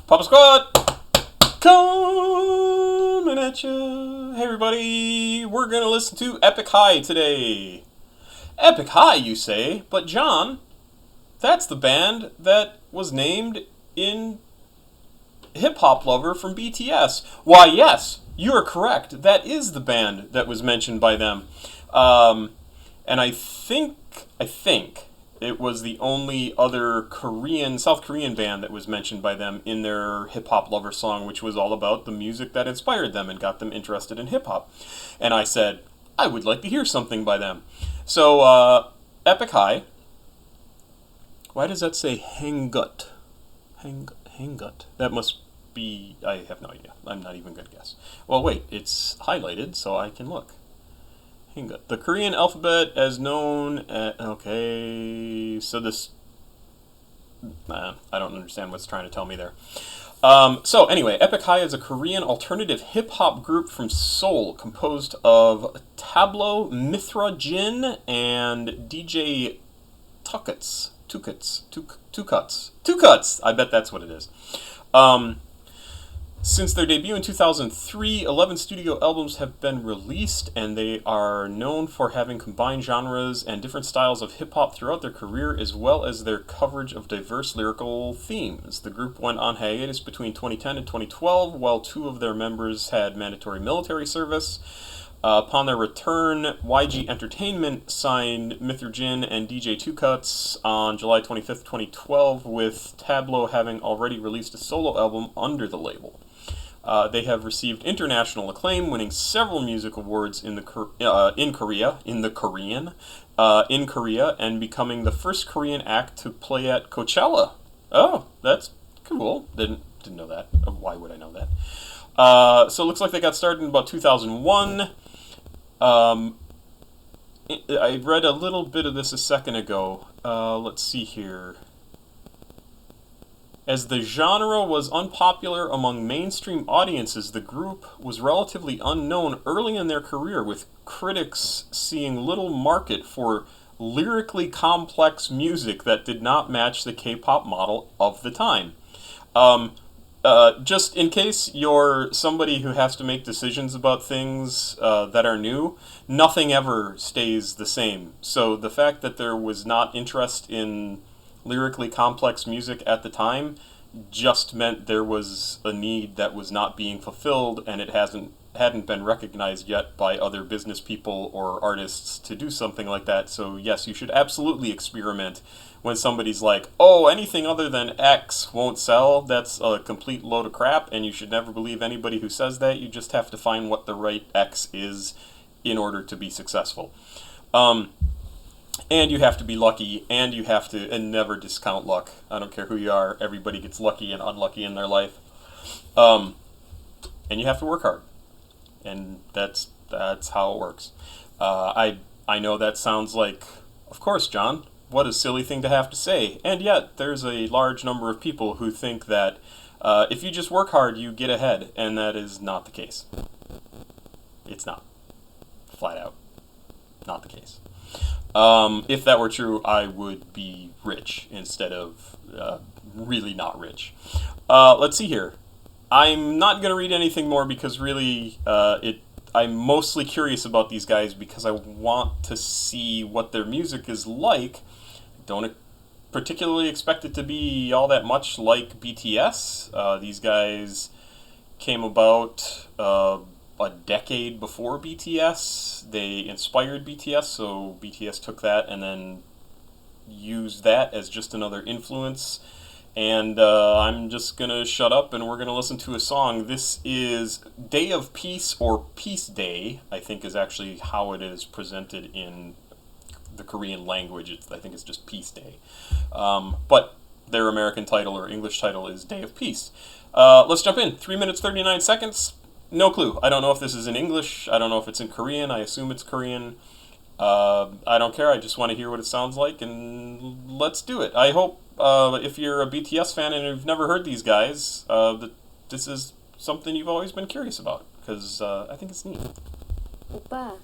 Papa Squad coming at you. Hey everybody, we're gonna listen to Epik High today. Epik High, you say? But John, that's the band that was named in Hip Hop Lover from BTS. Why, yes, you are correct. That is the band that was mentioned by them. And I think it was the only other South Korean band that was mentioned by them in their Hip Hop Lover song, which was all about the music that inspired them and got them interested in hip hop. And I said, I would like to hear something by them. So, Epik High. Why does that say Hangut? Hangut. That must be... I have no idea. I'm not even going to guess. Well, wait. It's highlighted, so I can look. Hangut. The Korean alphabet as known... okay, so this... I don't understand what's trying to tell me there. So, anyway, Epik High is a Korean alternative hip-hop group from Seoul, composed of Tablo, Mithra Jin, and DJ Tukuts. I bet that's what it is. Since their debut in 2003, 11 studio albums have been released, and they are known for having combined genres and different styles of hip-hop throughout their career, as well as their coverage of diverse lyrical themes. The group went on hiatus between 2010 and 2012, while two of their members had mandatory military service. Upon their return, YG Entertainment signed Mithra Jin and DJ Tukuts on July 25th, 2012, with Tablo having already released a solo album under the label. They have received international acclaim, winning several music awards in Korea, and becoming the first Korean act to play at Coachella. Oh, that's cool. Didn't know that. Why would I know that? So it looks like they got started in about 2001. I read a little bit of this a second ago. Let's see here. As the genre was unpopular among mainstream audiences, the group was relatively unknown early in their career, with critics seeing little market for lyrically complex music that did not match the K-pop model of the time. Just in case you're somebody who has to make decisions about things that are new, nothing ever stays the same. So the fact that there was not interest in lyrically complex music at the time just meant there was a need that was not being fulfilled, and it hadn't been recognized yet by other business people or artists to do something like that. So yes, you should absolutely experiment. When somebody's like, oh, anything other than X won't sell, that's a complete load of crap, and you should never believe anybody who says that. You just have to find what the right X is in order to be successful. And you have to be lucky, and you have to never discount luck. I don't care who you are, everybody gets lucky and unlucky in their life. And you have to work hard. And that's how it works. I know that sounds like, of course, John, what a silly thing to have to say. And yet, there's a large number of people who think that if you just work hard, you get ahead. And that is not the case. It's not. Flat out. Not the case. If that were true, I would be rich instead of really not rich. Let's see here. I'm not going to read anything more because really I'm mostly curious about these guys because I want to see what their music is like. Don't particularly expect it to be all that much like BTS. These guys came about a decade before BTS. They inspired BTS, so BTS took that and then used that as just another influence. And I'm just going to shut up and we're going to listen to a song. This is Day of Peace, or Peace Day, I think is actually how it is presented in the Korean language. I think it's just Peace Day. But their American title or English title is Day of Peace. Let's jump in. 3 minutes, 39 seconds. No clue. I don't know if this is in English. I don't know if it's in Korean. I assume it's Korean. I don't care. I just want to hear what it sounds like, and let's do it. I hope if you're a BTS fan and you've never heard these guys, that this is something you've always been curious about, because I think it's neat. 오빠,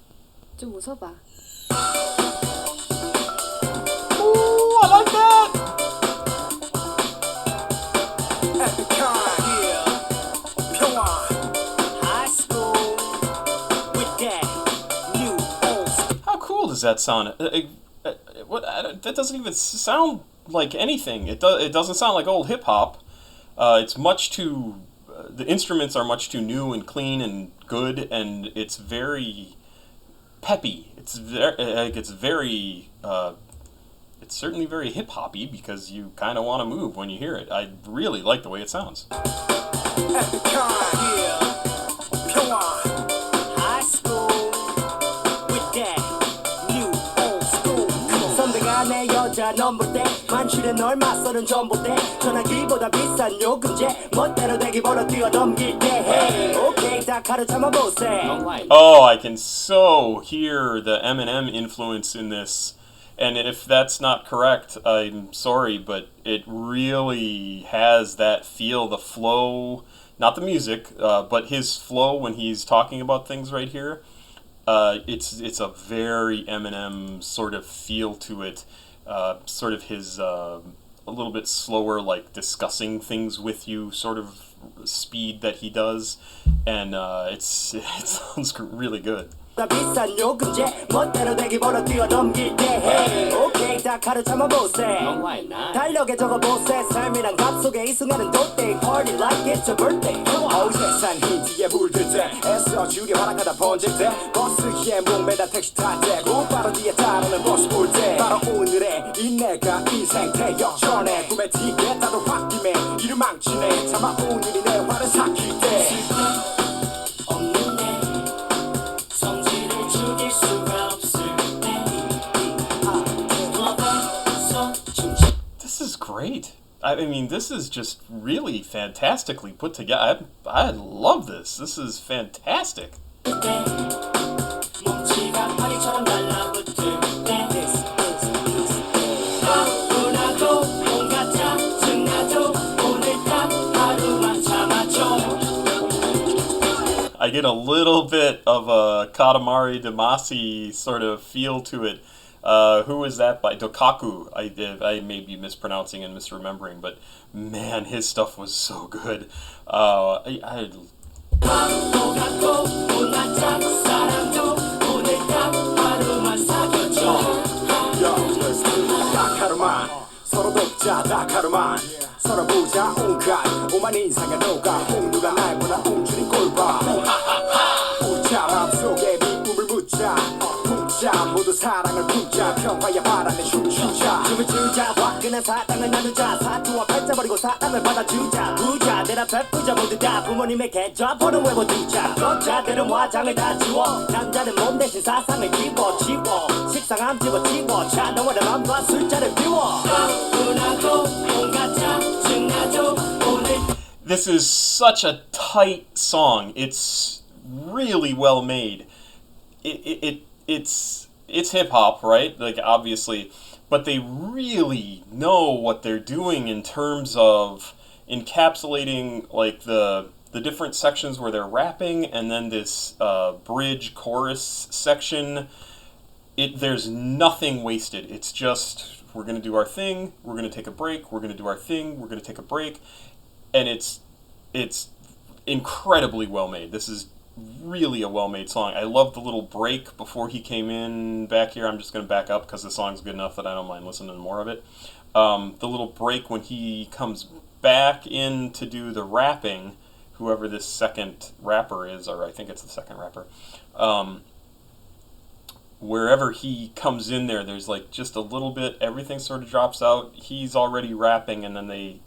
좀 웃어봐. Ooh, I like that! Epik High. does that sound? That doesn't even sound like anything. It doesn't sound like old hip hop. It's much too. The instruments are much too new and clean and good, and it's very peppy. It's very. It's certainly very hip hoppy because you kind of want to move when you hear it. I really like the way it sounds. Epik, yeah. Come on. High school with that new old school. 선배가 내 여자 넘볼 때 만취된 널 맞서는 전봇대 전화기보다 비싼 요금제 멋대로 대기번호 뛰어넘길 때 hey, okay 다 가르쳐만 보세. Oh, I can so hear the Eminem influence in this. And if that's not correct, I'm sorry, but it really has that feel, the flow, not the music, but his flow when he's talking about things right here. It's a very Eminem sort of feel to it, sort of his a little bit slower, like discussing things with you, sort of speed that he does, and it sounds really good. 비싼 요금제 멋대로 대기번호 뛰어넘길 때 hey, okay 다 가르쳐만 보세. 달력에 적어보세. 삶이란 값 속에 이 순간은 돗대 party like it's a birthday. 세상 힌트에 물들 때 애써 줄이 허락하다 번질 때 버스기에 목매다 택시 탈 때 곧바로 뒤에 따르는 버스 볼 때 바로 오늘의 이 내가 인생 태역 전에 꿈에 티켓 다도 홧김에 이를 망치네 차마 오늘이 내 화를 삭힐 때 This is great. I mean, this is just really fantastically put together. I love this. This is fantastic. I get a little bit of a Katamari Damacy sort of feel to it. Who is that by? Dokaku. I may be mispronouncing and misremembering, but man, his stuff was so good. 서로 돕자 다카르만 서로 보자 온갖 오만 인상의 녹아 홍두가 날 보다 웅주린 꼴봐 웃자 맘속에 미움을 묻자 웃자 모두 사랑을 품자 평화의 바람에 춤추자 춤을 추자 화끈한 사랑을 나누자 사투와 펼쳐버리고 사랑을 받아주자 부자 내라 베푸자 모두 다 부모님의 계좌번호 외워두자 여자들은 화장을 다 지워 남자는 몸 대신 사상을 집어치워 식상함 집어치워 자동화를 맘과 숫자를 비워 This is such a tight song. It's really well made. It's hip hop, right? Like obviously, but they really know what they're doing in terms of encapsulating like the different sections where they're rapping, and then this bridge chorus section. There's nothing wasted. It's just we're gonna do our thing. We're gonna take a break. We're gonna do our thing. We're gonna take a break, and it's incredibly well made. This is really a well-made song. I love the little break before he came in back here. I'm just going to back up because the song's good enough that I don't mind listening to more of it. The little break when he comes back in to do the rapping, whoever this second rapper is, or I think it's the second rapper, wherever he comes in there, there's like just a little bit, everything sort of drops out. He's already rapping, and then they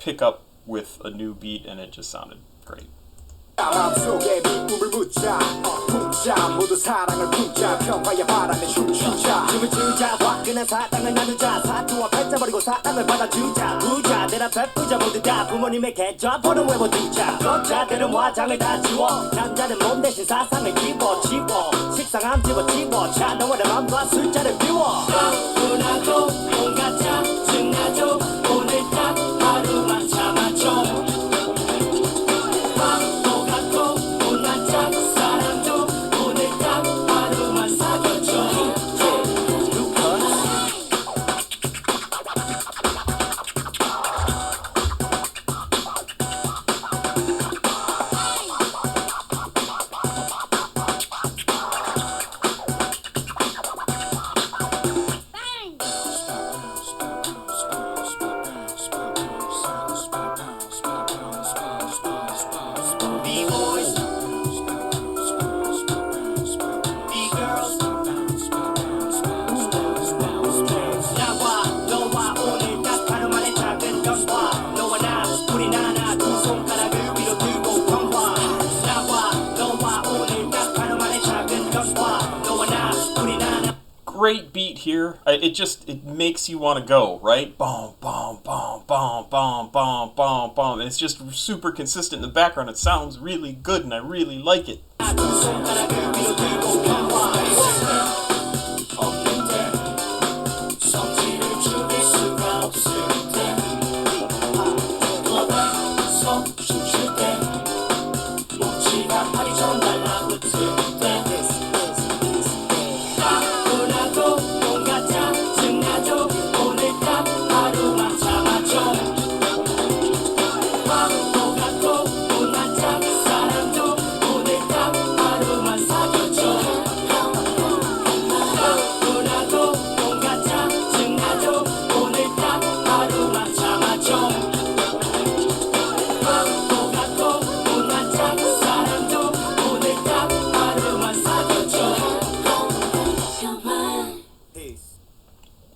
pick up with a new beat, and it just sounded great. 마음속에 미움을 묻자 웃자 모두 사랑을 품자 평화의 바람에 춤추자 춤을 추자 화끈한 사랑을 나누자 사투와 펼쳐버리고 사랑을 받아주자 부자 내라 베푸자 모두 다 부모님의 계좌번호 외워두자 여자들은 화장을 다 지워 남자는 몸 대신 사상을 집어치워 식상함 집어치워 자동화를 맘과 숫자를 비워 분하고 온갖 짜증나죠 오늘 딱 하루만 참아줘 great beat here. It makes you want to go, right? Boom, boom, boom, boom, boom, boom, boom, boom. And it's just super consistent in the background. It sounds really good, and I really like it.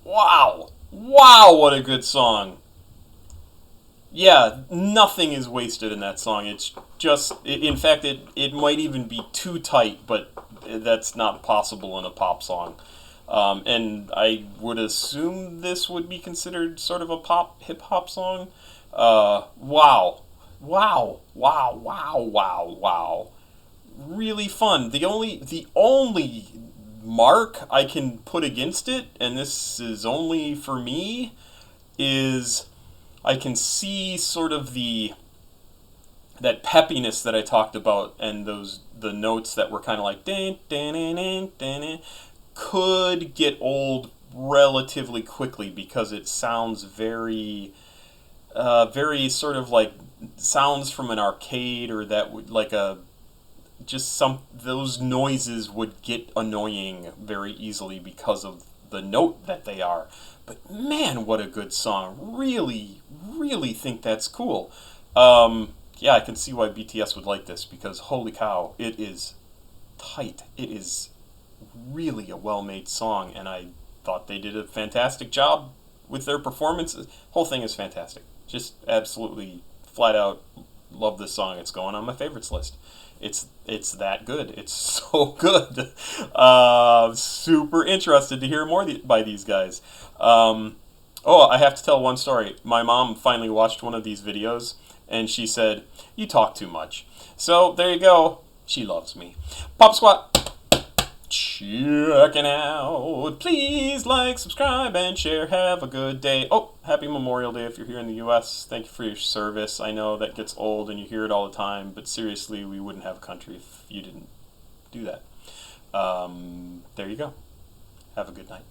Wow. Wow, what a good song. Yeah, nothing is wasted in that song. It's just, in fact, it might even be too tight, but that's not possible in a pop song. And I would assume this would be considered sort of a pop hip-hop song. Wow. Wow. Wow, wow, wow, wow. Really fun. The only mark I can put against it, and this is only for me, is I can see sort of that peppiness that I talked about, and the notes that were kind of like dan, dan, dan, dan, dan, could get old relatively quickly because it sounds very very sort of like sounds from an arcade, or that would like a just some those noises would get annoying very easily because of the note that they are. But man, what a good song. Really, really think that's cool. Yeah, I can see why BTS would like this, because holy cow, it is tight. It is really a well-made song, and I thought they did a fantastic job with their performances. Whole thing is fantastic. Just absolutely flat out love this song. It's going on my favorites list. It's that good. It's so good. Super interested to hear more by these guys. Oh, I have to tell one story. My mom finally watched one of these videos, and she said, "You talk too much." So there you go. She loves me. Pop Squat, checking out. Please like, subscribe, and share. Have a good day. Oh, happy Memorial Day if you're here in the U.S. Thank you for your service. I know that gets old and you hear it all the time, but seriously, we wouldn't have a country if you didn't do that. There you go. Have a good night.